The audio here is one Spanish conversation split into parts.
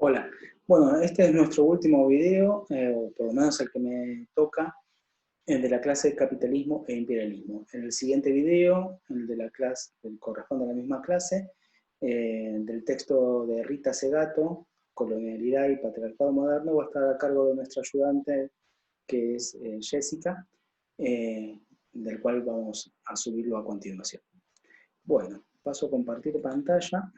Hola. Bueno, este es nuestro último video, o por lo menos el que me toca, el de la clase de capitalismo e imperialismo. En el siguiente video, el de la clase, que corresponde a la misma clase, del texto de Rita Segato, Colonialidad y Patriarcado Moderno, va a estar a cargo de nuestra ayudante, que es Jessica, del cual vamos a subirlo a continuación. Bueno, paso a compartir pantalla.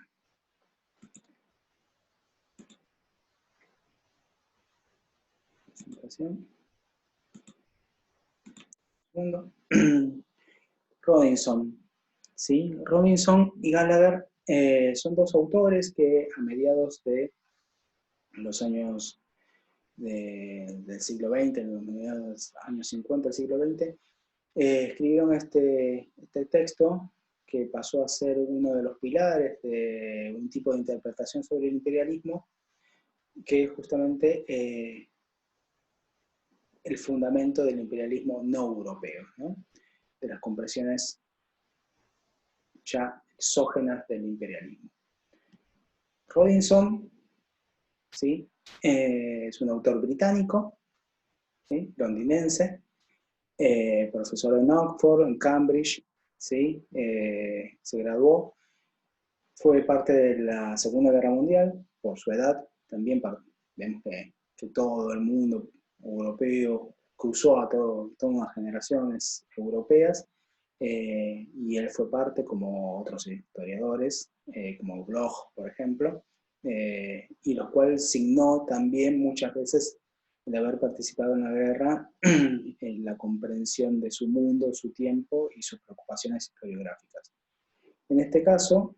Presentación. Segundo. Robinson. ¿Sí? Robinson y Gallagher son dos autores que a mediados de los años del siglo XX, en los mediados años 50 del siglo XX, escribieron este texto que pasó a ser uno de los pilares de un tipo de interpretación sobre el imperialismo, que es justamente el fundamento del imperialismo no europeo, ¿no? De las compresiones ya exógenas del imperialismo. Robinson, ¿sí? Es un autor británico, ¿sí? Londinense, profesor en Oxford, en Cambridge, ¿sí? Se graduó, fue parte de la Segunda Guerra Mundial, por su edad, también vemos que todo el mundo europeo cruzó a todas las generaciones europeas, y él fue parte, como otros historiadores, como Bloch, por ejemplo, y los cuales signó también muchas veces de haber participado en la guerra en la comprensión de su mundo, su tiempo y sus preocupaciones historiográficas. En este caso,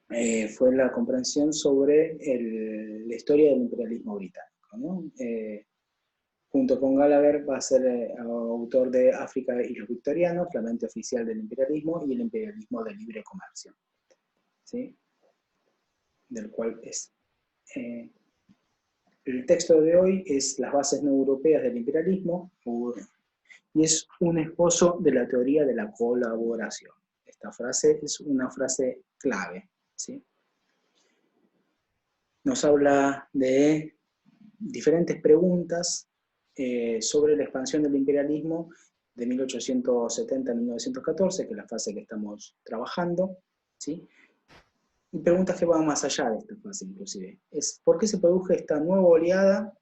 fue la comprensión sobre la historia del imperialismo británico, ¿no? Junto con Gallagher va a ser autor de África y los victorianos, la mente oficial del imperialismo y el imperialismo de libre comercio, ¿sí? Del cual es... el texto de hoy es Las bases no europeas del imperialismo, y es un esposo de la teoría de la colaboración. Esta frase es una frase clave, ¿sí? Nos habla de diferentes preguntas sobre la expansión del imperialismo de 1870 a 1914, que es la fase que estamos trabajando, ¿sí? Y preguntas que van más allá de esta fase, inclusive. Es ¿por qué se produjo esta nueva oleada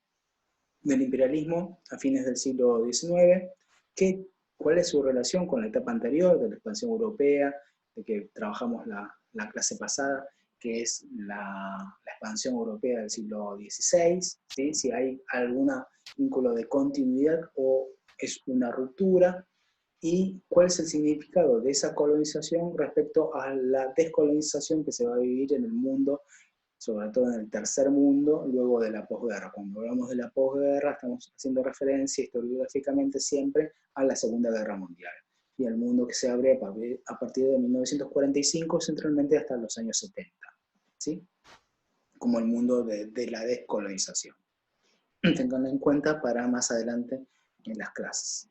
del imperialismo a fines del siglo XIX? ¿Cuál es su relación con la etapa anterior de la expansión europea, de que trabajamos la clase pasada, que es la expansión europea del siglo XVI? ¿Sí? Si hay algún vínculo de continuidad o es una ruptura, y cuál es el significado de esa colonización respecto a la descolonización que se va a vivir en el mundo, sobre todo en el tercer mundo, luego de la posguerra. Cuando hablamos de la posguerra, estamos haciendo referencia historiográficamente siempre a la Segunda Guerra Mundial, y al mundo que se abre a partir de 1945, centralmente hasta los años 70, ¿sí? Como el mundo de la descolonización. Tenganlo en cuenta para más adelante en las clases.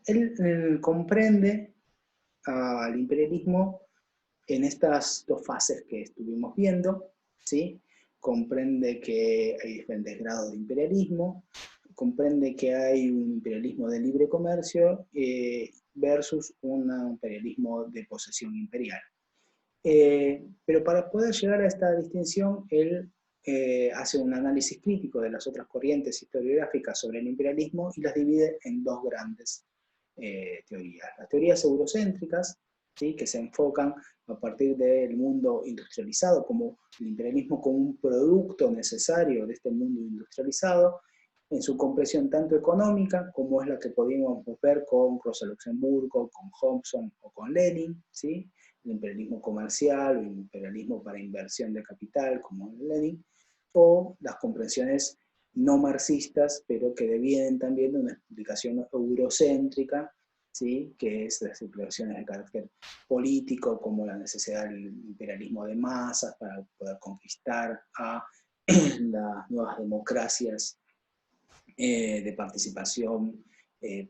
Él comprende al imperialismo en estas dos fases que estuvimos viendo, ¿sí? Comprende que hay diferentes grados de imperialismo, comprende que hay un imperialismo de libre comercio versus un imperialismo de posesión imperial. Pero para poder llegar a esta distinción, él hace un análisis crítico de las otras corrientes historiográficas sobre el imperialismo y las divide en dos grandes teorías. Las teorías eurocéntricas, ¿sí? Que se enfocan a partir del mundo industrializado, como el imperialismo como un producto necesario de este mundo industrializado, en su comprensión tanto económica, como es la que podíamos ver con Rosa Luxemburgo, con Hobson o con Lenin, ¿sí? El imperialismo comercial, o el imperialismo para inversión de capital, como Lenin, o las comprensiones no marxistas, pero que devienen también de una explicación eurocéntrica, ¿sí? Que es las explicaciones de carácter político, como la necesidad del imperialismo de masas para poder conquistar a las nuevas democracias de participación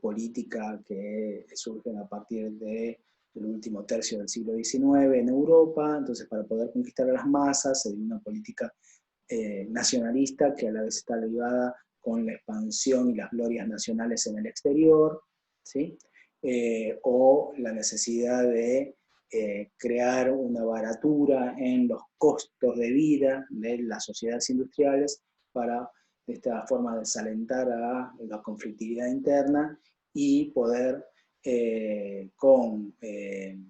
política que surgen a partir de del último tercio del siglo XIX en Europa. Entonces, para poder conquistar a las masas, se dio una política nacionalista que a la vez está ligada con la expansión y las glorias nacionales en el exterior, ¿sí? O la necesidad de crear una baratura en los costos de vida de las sociedades industriales para de esta forma desalentar a la conflictividad interna y poder con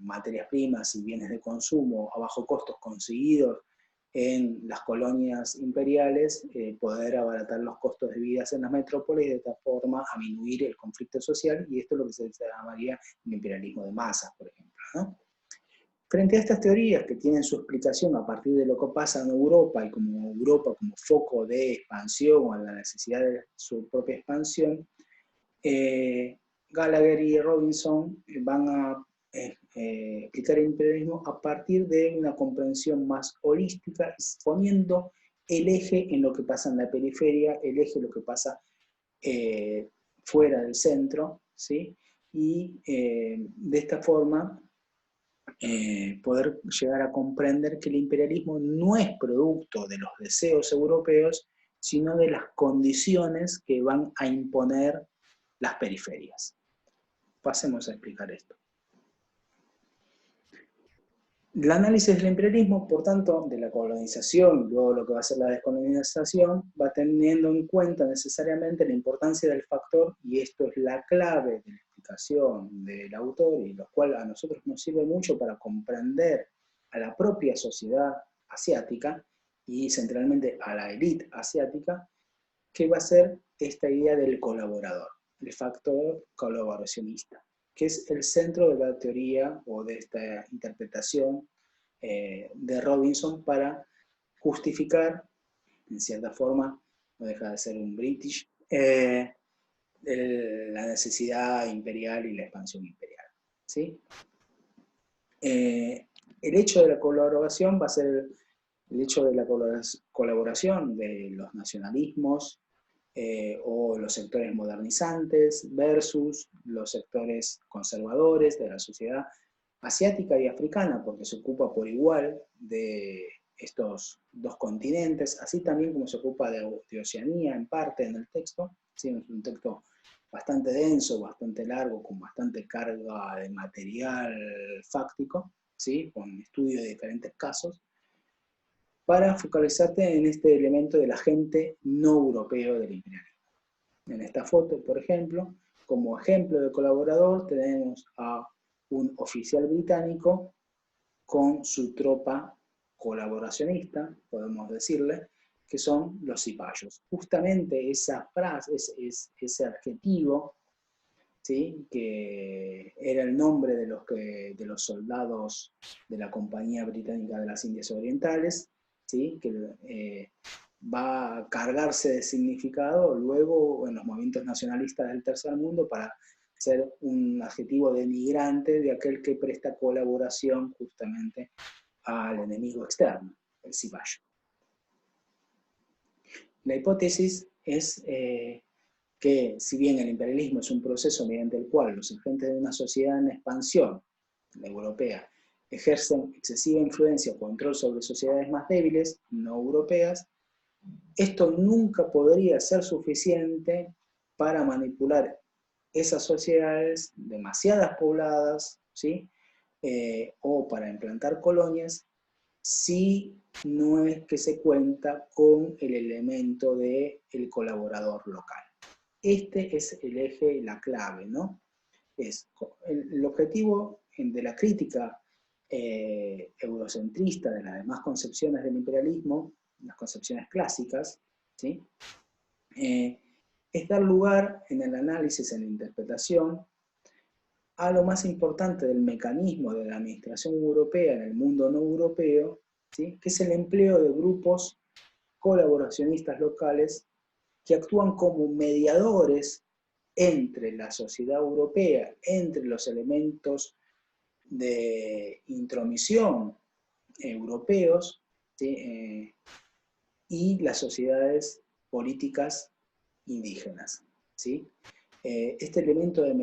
materias primas y bienes de consumo a bajo costos conseguidos en las colonias imperiales, poder abaratar los costos de vida en las metrópolis y de esta forma disminuir el conflicto social, y esto es lo que se llamaría el imperialismo de masas, por ejemplo, ¿no? Frente a estas teorías que tienen su explicación a partir de lo que pasa en Europa y como Europa como foco de expansión o la necesidad de su propia expansión, Gallagher y Robinson van a explicar el imperialismo a partir de una comprensión más holística, poniendo el eje en lo que pasa en la periferia, el eje en lo que pasa fuera del centro, ¿sí? Y de esta forma poder llegar a comprender que el imperialismo no es producto de los deseos europeos, sino de las condiciones que van a imponer las periferias. Pasemos a explicar esto. El análisis del imperialismo, por tanto, de la colonización y luego lo que va a ser la descolonización, va teniendo en cuenta necesariamente la importancia del factor, y esto es la clave de la explicación del autor, y lo cual a nosotros nos sirve mucho para comprender a la propia sociedad asiática, y centralmente a la élite asiática, que va a ser esta idea del colaborador, el factor colaboracionista, que es el centro de la teoría o de esta interpretación de Robinson para justificar, en cierta forma, no deja de ser un British, la necesidad imperial y la expansión imperial, ¿sí? El hecho de la colaboración va a ser el hecho de la colaboración de los nacionalismos, o los sectores modernizantes versus los sectores conservadores de la sociedad asiática y africana, porque se ocupa por igual de estos dos continentes, así también como se ocupa de Oceanía en parte en el texto. ¿Sí? Es un texto bastante denso, bastante largo, con bastante carga de material fáctico, ¿sí? Con estudio de diferentes casos, para focalizarte en este elemento del agente no europeo del imperialismo. En esta foto, por ejemplo, como ejemplo de colaborador, tenemos a un oficial británico con su tropa colaboracionista, podemos decirle, que son los cipayos. Justamente esa frase, ese adjetivo, ¿sí? Que era el nombre de los soldados de la Compañía Británica de las Indias Orientales, ¿sí? Que va a cargarse de significado luego en los movimientos nacionalistas del tercer mundo para ser un adjetivo denigrante de aquel que presta colaboración justamente al enemigo externo, el cipayo. La hipótesis es que si bien el imperialismo es un proceso mediante el cual los agentes de una sociedad en expansión, la europea, ejercen excesiva influencia o control sobre sociedades más débiles, no europeas, esto nunca podría ser suficiente para manipular esas sociedades demasiadas pobladas, ¿sí? O para implantar colonias, si no es que se cuenta con el elemento del colaborador local. Este es el eje, la clave, ¿no? Es el objetivo de la crítica eurocentrista de las demás concepciones del imperialismo, las concepciones clásicas, ¿sí? Es dar lugar en el análisis, en la interpretación, a lo más importante del mecanismo de la administración europea en el mundo no europeo, ¿sí? Que es el empleo de grupos colaboracionistas locales que actúan como mediadores entre la sociedad europea, entre los elementos de intromisión europeos, ¿sí? Y las sociedades políticas indígenas, ¿sí? Este elemento de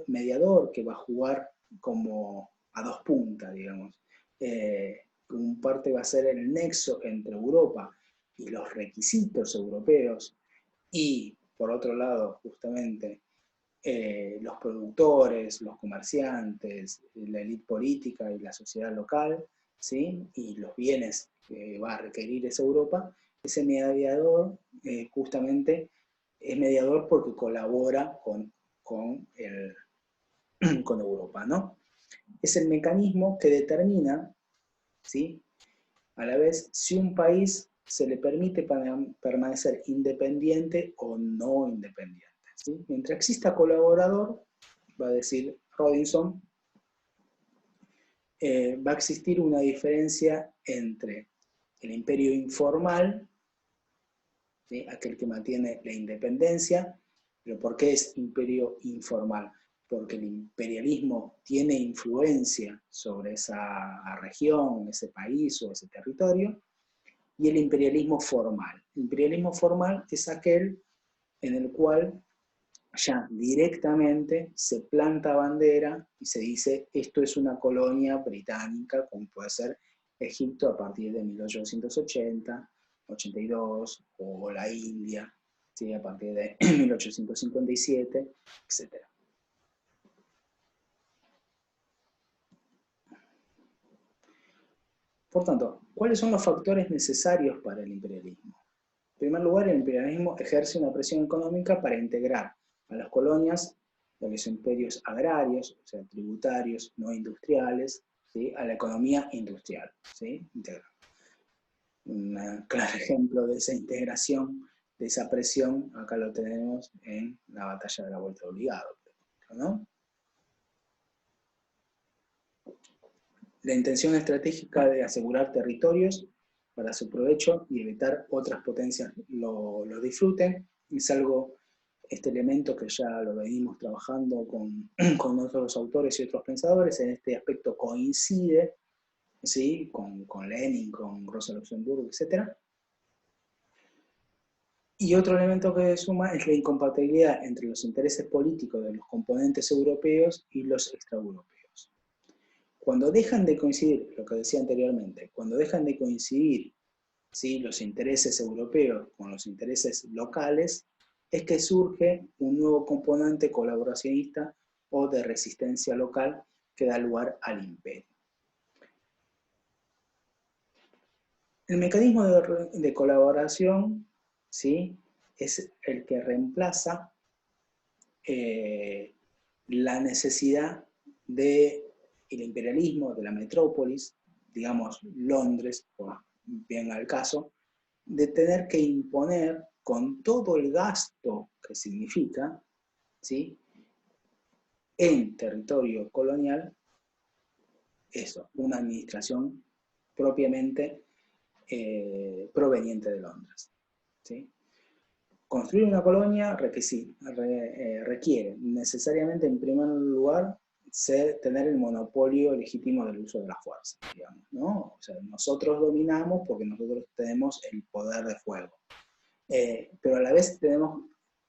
mediador que va a jugar como a dos puntas, digamos. Un parte va a ser el nexo entre Europa y los requisitos europeos, y por otro lado, justamente, los productores, los comerciantes, la élite política y la sociedad local, ¿sí? Y los bienes que va a requerir esa Europa, ese mediador justamente es mediador porque colabora con Europa, ¿no? Es el mecanismo que determina, ¿sí?, a la vez si un país se le permite permanecer independiente o no independiente, ¿sí? Mientras exista colaborador, va a decir Robinson, va a existir una diferencia entre el imperio informal, ¿sí?, aquel que mantiene la independencia. ¿Pero por qué es imperio informal? Porque el imperialismo tiene influencia sobre esa región, ese país o ese territorio, y el imperialismo formal. El imperialismo formal es aquel en el cual ya directamente se planta bandera y se dice esto es una colonia británica, como puede ser Egipto a partir de 1880, 82, o la India, ¿sí?, a partir de 1857, etc. Por tanto, ¿cuáles son los factores necesarios para el imperialismo? En primer lugar, el imperialismo ejerce una presión económica para integrar a las colonias de los imperios agrarios, o sea, tributarios, no industriales, ¿sí?, a la economía industrial, ¿sí?, integral. Un claro ejemplo de esa integración, de esa presión, acá lo tenemos en la batalla de la Vuelta Obligado, ¿no? La intención estratégica de asegurar territorios para su provecho y evitar otras potencias lo disfruten, es algo, este elemento que ya lo venimos trabajando con otros autores y otros pensadores, en este aspecto coincide, ¿sí?, con Lenin, con Rosa Luxemburgo, etc. Y otro elemento que suma es la incompatibilidad entre los intereses políticos de los componentes europeos y los extraeuropeos. Cuando dejan de coincidir, lo que decía anteriormente, cuando dejan de coincidir, ¿sí?, los intereses europeos con los intereses locales, es que surge un nuevo componente colaboracionista o de resistencia local que da lugar al imperio. El mecanismo de colaboración, ¿sí?, es el que reemplaza la necesidad del imperialismo, de la metrópolis, digamos Londres, por bien al caso, de tener que imponer con todo el gasto que significa, ¿sí?, en territorio colonial, eso, una administración propiamente proveniente de Londres, ¿sí? Construir una colonia requiere necesariamente, en primer lugar, tener el monopolio legítimo del uso de la fuerza, digamos, ¿no? O sea, nosotros dominamos porque nosotros tenemos el poder de fuego. Pero a la vez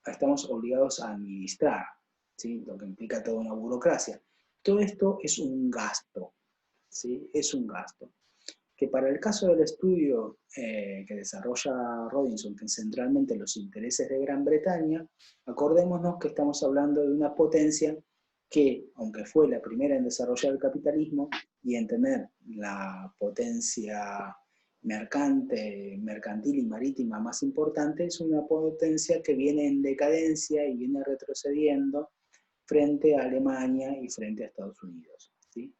estamos obligados a administrar, ¿sí?, lo que implica toda una burocracia. Todo esto es un gasto, ¿sí?, es un gasto. Que para el caso del estudio que desarrolla Robinson, que es centralmente los intereses de Gran Bretaña, acordémonos que estamos hablando de una potencia que, aunque fue la primera en desarrollar el capitalismo y en tener la potencia mercantil y marítima más importante, es una potencia que viene en decadencia y viene retrocediendo frente a Alemania y frente a Estados Unidos, ¿sí?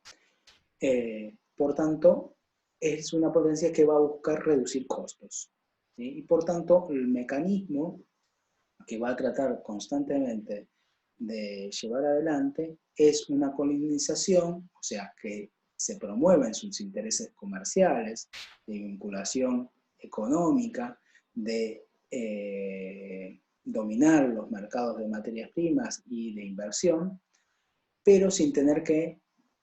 Por tanto, es una potencia que va a buscar reducir costos, ¿sí? Y por tanto, el mecanismo que va a tratar constantemente de llevar adelante es una colonización, o sea, que se promueven sus intereses comerciales, de vinculación económica, de dominar los mercados de materias primas y de inversión, pero sin tener que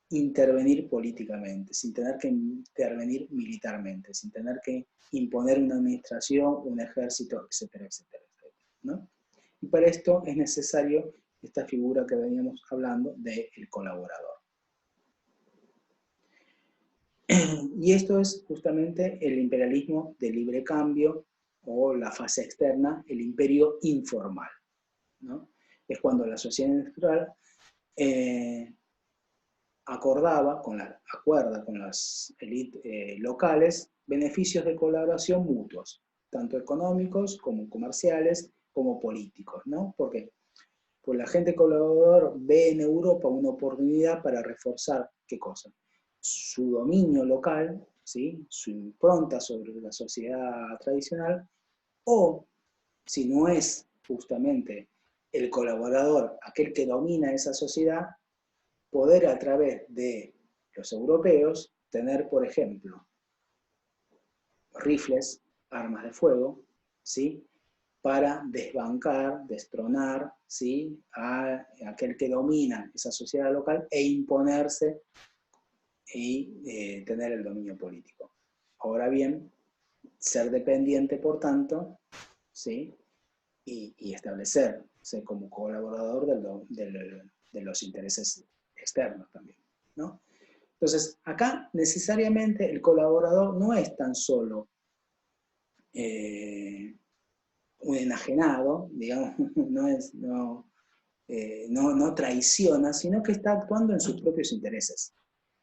intervenir políticamente, sin tener que intervenir militarmente, sin tener que imponer una administración, un ejército, etcétera, etcétera, etcétera, ¿no? Y para esto es necesario esta figura que veníamos hablando del colaborador. Y esto es justamente el imperialismo de libre cambio, o la fase externa, el imperio informal, ¿no? Es cuando la sociedad industrial acuerda con las élites locales beneficios de colaboración mutuos, tanto económicos como comerciales, como políticos, ¿no? Porque pues la gente colaboradora ve en Europa una oportunidad para reforzar, ¿qué cosa? Su dominio local, ¿sí? Su impronta sobre la sociedad tradicional, o si no es justamente el colaborador aquel que domina esa sociedad, poder a través de los europeos tener, por ejemplo, rifles, armas de fuego, ¿sí? Para desbancar, destronar, ¿sí? A aquel que domina esa sociedad local e imponerse y tener el dominio político. Ahora bien, ser dependiente, por tanto, ¿sí? Y establecerse como colaborador de los intereses externos también, ¿no? Entonces, acá necesariamente el colaborador no es tan solo un enajenado, digamos, no traiciona, sino que está actuando en sus propios intereses,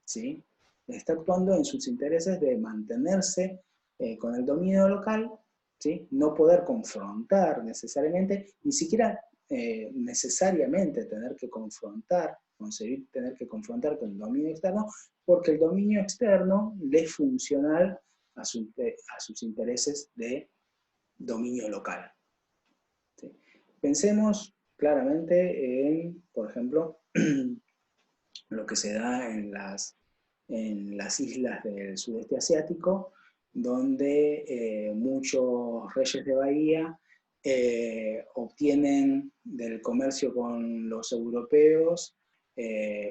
¿sí? Está actuando en sus intereses de mantenerse con el dominio local, ¿sí? No poder confrontar necesariamente, ni siquiera necesariamente tener que confrontar, conseguir tener que confrontar con el dominio externo, porque el dominio externo le es funcional a sus intereses de dominio local, ¿sí? Pensemos claramente en, por ejemplo, lo que se da en las islas del sudeste asiático, donde muchos reyes de bahía obtienen del comercio con los europeos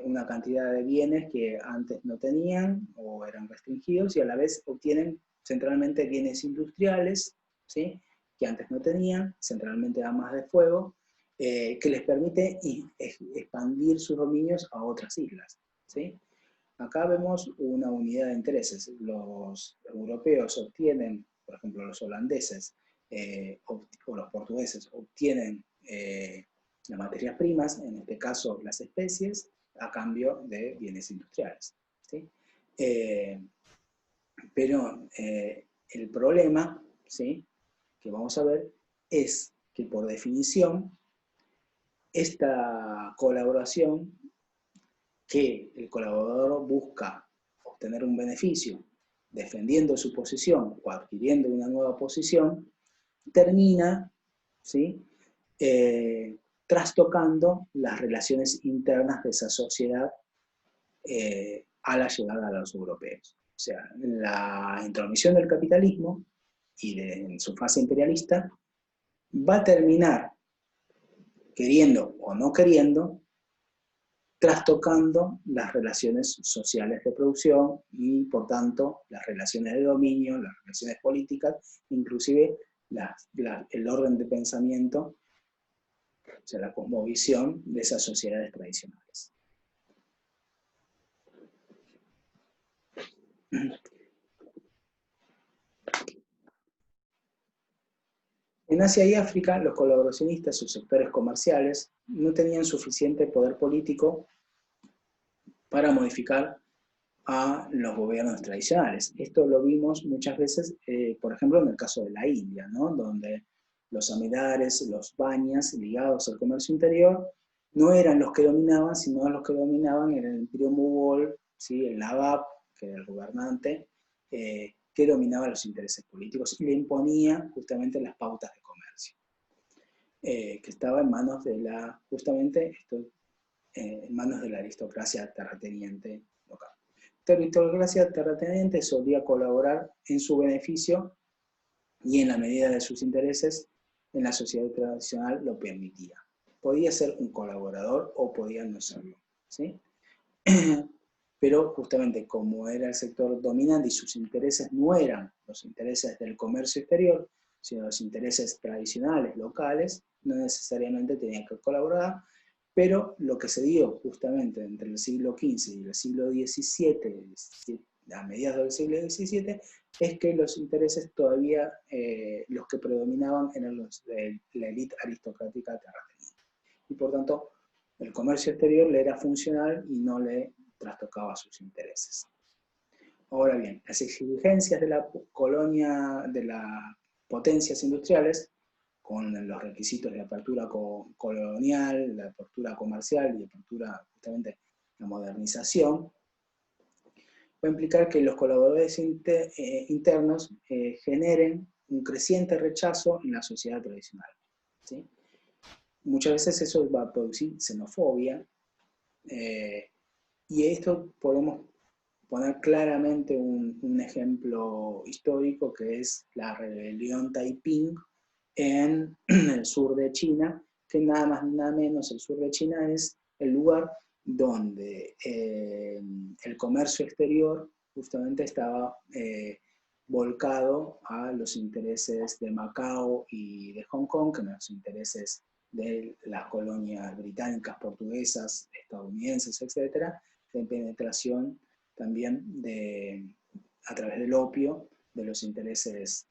una cantidad de bienes que antes no tenían o eran restringidos, y a la vez obtienen centralmente bienes industriales, ¿sí? Que antes no tenían, centralmente armas de fuego, que les permite expandir sus dominios a otras islas, ¿sí? Acá vemos una unidad de intereses. Los europeos obtienen, por ejemplo, los holandeses o los portugueses obtienen las materias primas, en este caso las especies, a cambio de bienes industriales, ¿sí? Pero el problema, ¿sí?, que vamos a ver es que, por definición, esta colaboración, que el colaborador busca obtener un beneficio defendiendo su posición o adquiriendo una nueva posición, termina, ¿sí?, trastocando las relaciones internas de esa sociedad a la llegada de los europeos. O sea, la intromisión del capitalismo en su fase imperialista va a terminar, queriendo o no queriendo, trastocando las relaciones sociales de producción y, por tanto, las relaciones de dominio, las relaciones políticas, inclusive el orden de pensamiento, o sea, la cosmovisión de esas sociedades tradicionales. En Asia y África, los colaboracionistas o sectores comerciales no tenían suficiente poder político para modificar a los gobiernos tradicionales. Esto lo vimos muchas veces, por ejemplo, en el caso de la India, ¿no?, donde los amidares, los banyas, ligados al comercio interior, no eran los que dominaban, sino los que dominaban era el imperio mogol, ¿sí?, el Nawab, que era el gobernante, que dominaba los intereses políticos y le imponía justamente las pautas de comercio, que estaba en manos de en manos de la aristocracia terrateniente local. La aristocracia terrateniente solía colaborar en su beneficio y, en la medida de sus intereses, en la sociedad tradicional lo permitía. Podía ser un colaborador o podía no serlo, ¿sí? Pero justamente como era el sector dominante y sus intereses no eran los intereses del comercio exterior, sino los intereses tradicionales, locales, no necesariamente tenía que colaborar. Pero lo que se dio justamente entre el siglo XV y el siglo XVII, a mediados del siglo XVII, es que los intereses todavía, los que predominaban eran los de la élite aristocrática terrateniente. Y por tanto, el comercio exterior le era funcional y no le trastocaba sus intereses. Ahora bien, las exigencias de la colonia, de las potencias industriales, con los requisitos de apertura colonial, la apertura comercial y apertura justamente la modernización, va a implicar que los colaboradores internos generen un creciente rechazo en la sociedad tradicional, ¿sí? Muchas veces eso va a producir xenofobia, y esto podemos poner claramente un ejemplo histórico, que es la rebelión Taiping en el sur de China, que nada más ni nada menos el sur de China es el lugar donde el comercio exterior justamente estaba volcado a los intereses de Macao y de Hong Kong, que eran los intereses de las colonias británicas, portuguesas, estadounidenses, etcétera, de penetración también a través del opio de los intereses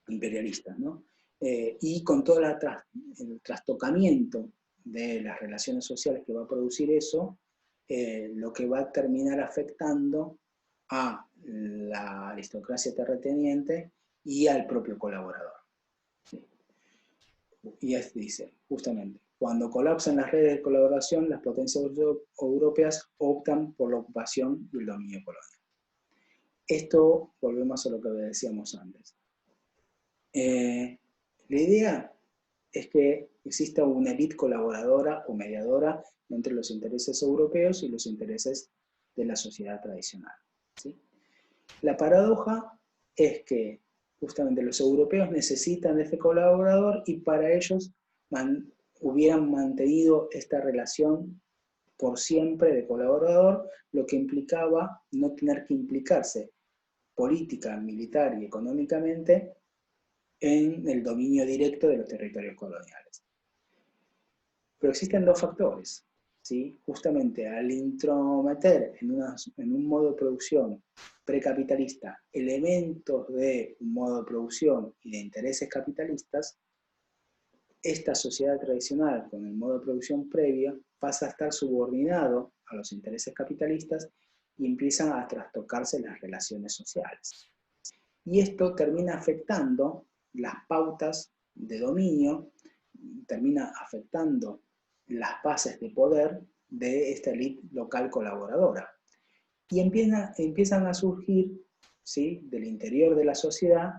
imperialistas, ¿no? Y con todo el trastocamiento de las relaciones sociales que va a producir eso, lo que va a terminar afectando a la aristocracia terrateniente y al propio colaborador. ¿Sí? Y dice, justamente, cuando colapsan las redes de colaboración, las potencias europeas optan por la ocupación y el dominio colonial. Esto, volvemos a lo que decíamos antes. La idea es que exista una élite colaboradora o mediadora entre los intereses europeos y los intereses de la sociedad tradicional, ¿sí? La paradoja es que justamente los europeos necesitan de este colaborador y para ellos hubieran mantenido esta relación por siempre de colaborador, lo que implicaba no tener que implicarse política, militar y económicamente en el dominio directo de los territorios coloniales. Pero existen dos factores, ¿sí? Justamente al intrometer en un modo de producción precapitalista elementos de un modo de producción y de intereses capitalistas, esta sociedad tradicional con el modo de producción previo pasa a estar subordinado a los intereses capitalistas y empiezan a trastocarse las relaciones sociales. Y esto termina afectando las pautas de dominio, termina afectando las bases de poder de esta élite local colaboradora. Y empiezan a surgir, ¿sí?, del interior de la sociedad,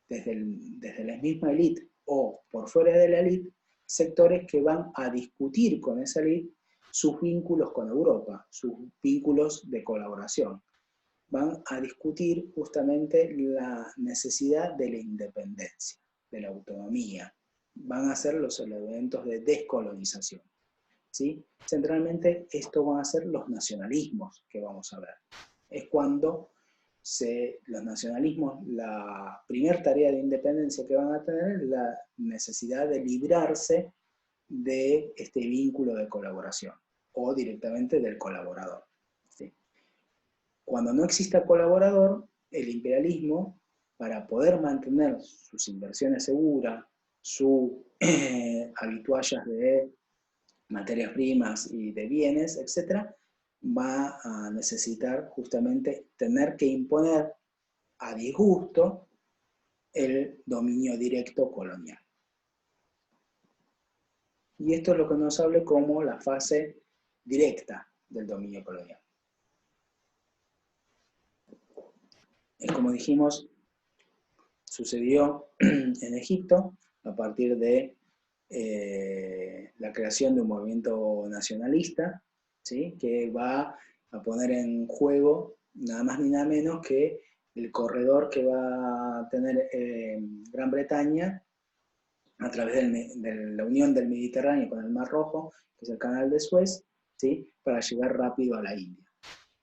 desde la misma élite o por fuera de la élite, sectores que van a discutir con esa élite sus vínculos con Europa, sus vínculos de colaboración. Van a discutir justamente la necesidad de la independencia, de la autonomía. Van a ser los elementos de descolonización, ¿sí? Centralmente esto van a ser los nacionalismos que vamos a ver. Es cuando los nacionalismos, la primera tarea de independencia que van a tener es la necesidad de librarse de este vínculo de colaboración o directamente del colaborador, ¿sí? Cuando no exista colaborador, el imperialismo, para poder mantener sus inversiones seguras, sus habituallas de materias primas y de bienes, etc., va a necesitar justamente tener que imponer a disgusto el dominio directo colonial. Y esto es lo que nos habla como la fase directa del dominio colonial. Como dijimos, sucedió en Egipto a partir de la creación de un movimiento nacionalista, ¿sí?, que va a poner en juego nada más ni nada menos que el corredor que va a tener Gran Bretaña a través de la unión del Mediterráneo con el Mar Rojo, que es el canal de Suez, ¿sí?, para llegar rápido a la India.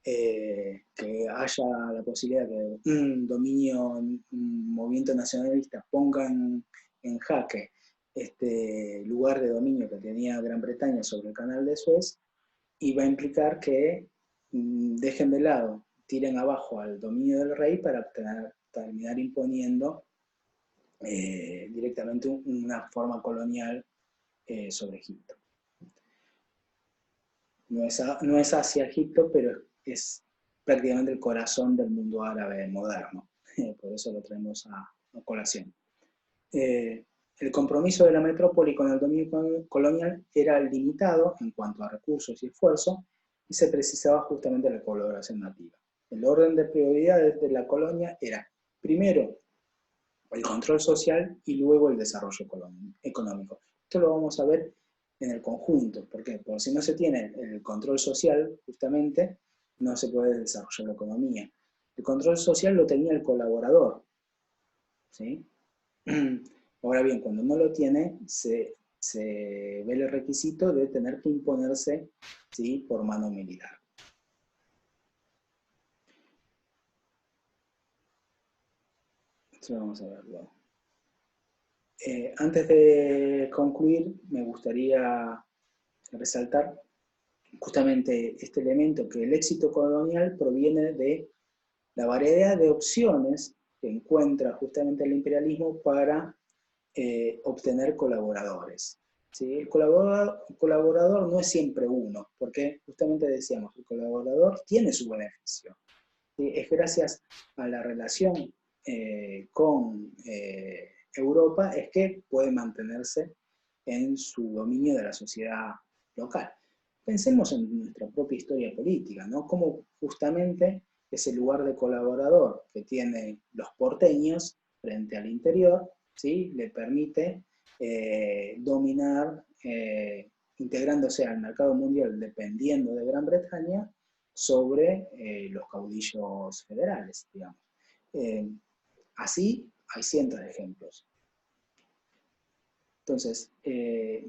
Que haya la posibilidad de un movimiento nacionalista ponga en jaque este lugar de dominio que tenía Gran Bretaña sobre el canal de Suez, y va a implicar que dejen de lado tiren abajo al dominio del rey para terminar imponiendo directamente una forma colonial sobre Egipto. No es hacia Egipto, pero es prácticamente el corazón del mundo árabe moderno. Por eso lo traemos a colación. El compromiso de la metrópoli con el dominio colonial era limitado en cuanto a recursos y esfuerzo, y se precisaba justamente la colaboración nativa. El orden de prioridades de la colonia era, primero, el control social y luego el desarrollo económico. Esto lo vamos a ver en el conjunto. ¿Por qué? Porque si no se tiene el control social, justamente, no se puede desarrollar la economía. El control social lo tenía el colaborador, ¿sí? Ahora bien, cuando no lo tiene, se ve el requisito de tener que imponerse, ¿sí?, por mano militar. Esto lo vamos a ver luego. Antes de concluir, me gustaría resaltar justamente este elemento, que el éxito colonial proviene de la variedad de opciones que encuentra justamente el imperialismo para obtener colaboradores. ¿Sí? El colaborador no es siempre uno, porque justamente decíamos, el colaborador tiene su beneficio. ¿Sí? Es gracias a la relación con Europa es que puede mantenerse en su dominio de la sociedad local. Pensemos en nuestra propia historia política, ¿no? Cómo justamente ese lugar de colaborador que tienen los porteños frente al interior, ¿sí?, le permite dominar, integrándose al mercado mundial dependiendo de Gran Bretaña, sobre los caudillos federales, digamos. Así hay cientos de ejemplos. Entonces,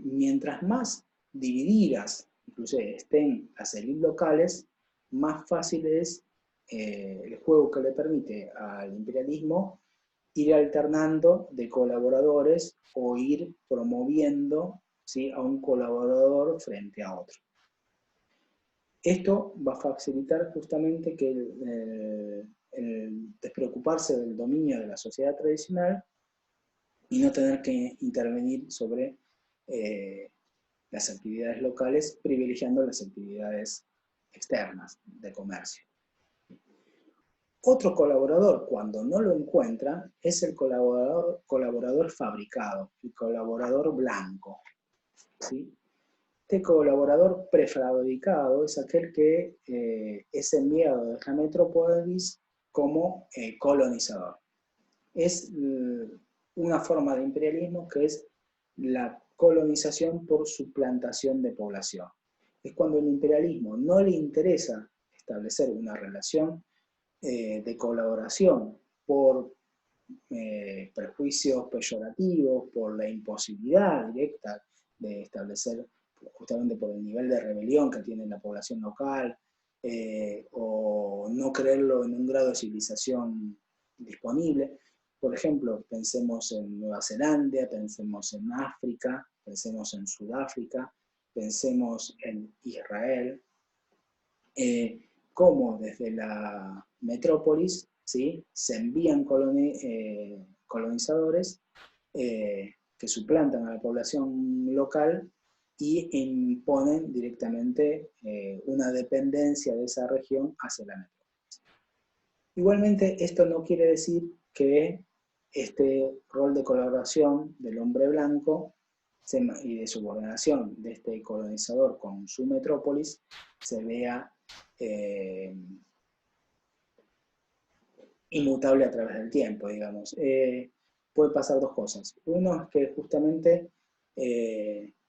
mientras más divididas, inclusive estén las élites locales, más fácil es el juego que le permite al imperialismo ir alternando de colaboradores o ir promoviendo, ¿sí?, a un colaborador frente a otro. Esto va a facilitar justamente que el despreocuparse del dominio de la sociedad tradicional y no tener que intervenir sobre las actividades locales, privilegiando las actividades externas de comercio. Otro colaborador, cuando no lo encuentra, es el colaborador fabricado, el colaborador blanco, ¿sí? Este colaborador prefabricado es aquel que es enviado de la metrópolis como colonizador. Es una forma de imperialismo que es la colonización por suplantación de población. Es cuando el imperialismo no le interesa establecer una relación de colaboración por prejuicios peyorativos, por la imposibilidad directa de establecer, justamente por el nivel de rebelión que tiene la población local, o no creerlo en un grado de civilización disponible. Por ejemplo, pensemos en Nueva Zelanda, pensemos en África, pensemos en Sudáfrica, pensemos en Israel, cómo desde la metrópolis, ¿sí?, se envían colonizadores que suplantan a la población local y imponen directamente una dependencia de esa región hacia la metrópolis. Igualmente, esto no quiere decir que este rol de colaboración del hombre blanco y de subordinación de este colonizador con su metrópolis se vea inmutable a través del tiempo, digamos. Puede pasar dos cosas. Uno es que justamente,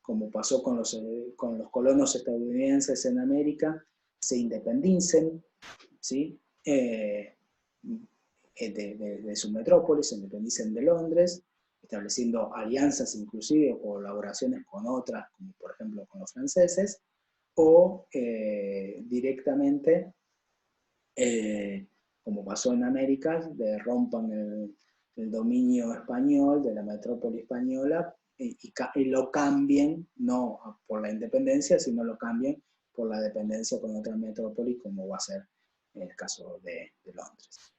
como pasó con los colonos estadounidenses en América, se independicen, ¿sí?, de su metrópolis, se independicen de Londres, estableciendo alianzas inclusive o colaboraciones con otras, como por ejemplo con los franceses, o directamente, como pasó en América, rompan el dominio español de la metrópoli española y lo cambien, no por la independencia, sino lo cambien por la dependencia con otra metrópoli, como va a ser en el caso de Londres.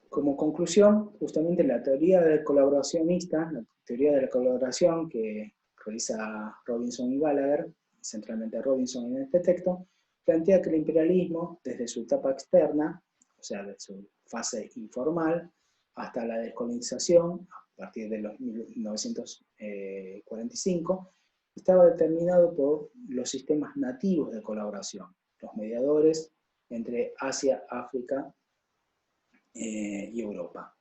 Como conclusión, justamente la teoría del colaboracionista, la teoría de la colaboración que realiza Robinson y Gallagher, centralmente Robinson en este texto, plantea que el imperialismo, desde su etapa externa, o sea, de su fase informal, hasta la descolonización, a partir de los 1945, estaba determinado por los sistemas nativos de colaboración, los mediadores entre Asia, África y Europa.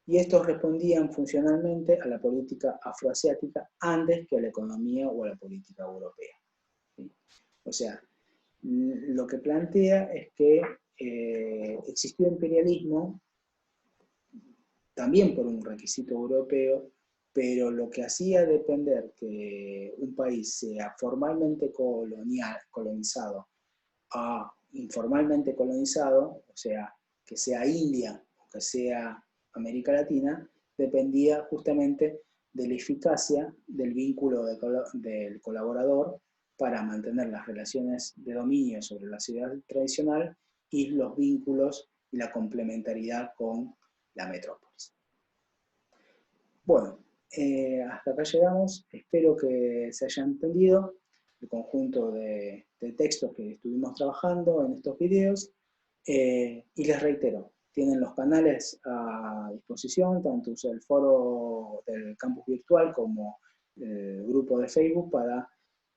Y estos respondían funcionalmente a la política afroasiática antes que a la economía o a la política europea. ¿Sí? O sea, lo que plantea es que existió imperialismo también por un requisito europeo, pero lo que hacía depender que un país sea formalmente colonizado a informalmente colonizado, o sea, que sea India o que sea América Latina, dependía justamente de la eficacia del vínculo del colaborador para mantener las relaciones de dominio sobre la ciudad tradicional y los vínculos y la complementariedad con la metrópolis. Bueno, hasta acá llegamos. Espero que se haya entendido el conjunto de textos que estuvimos trabajando en estos videos. Y les reitero, tienen los canales a disposición, tanto el foro del campus virtual como el grupo de Facebook, para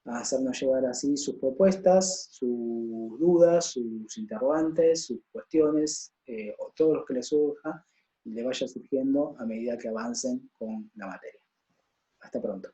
hacernos llegar así sus propuestas, sus dudas, sus interrogantes, sus cuestiones, o todo lo que les surja y le vaya surgiendo a medida que avancen con la materia. Hasta pronto.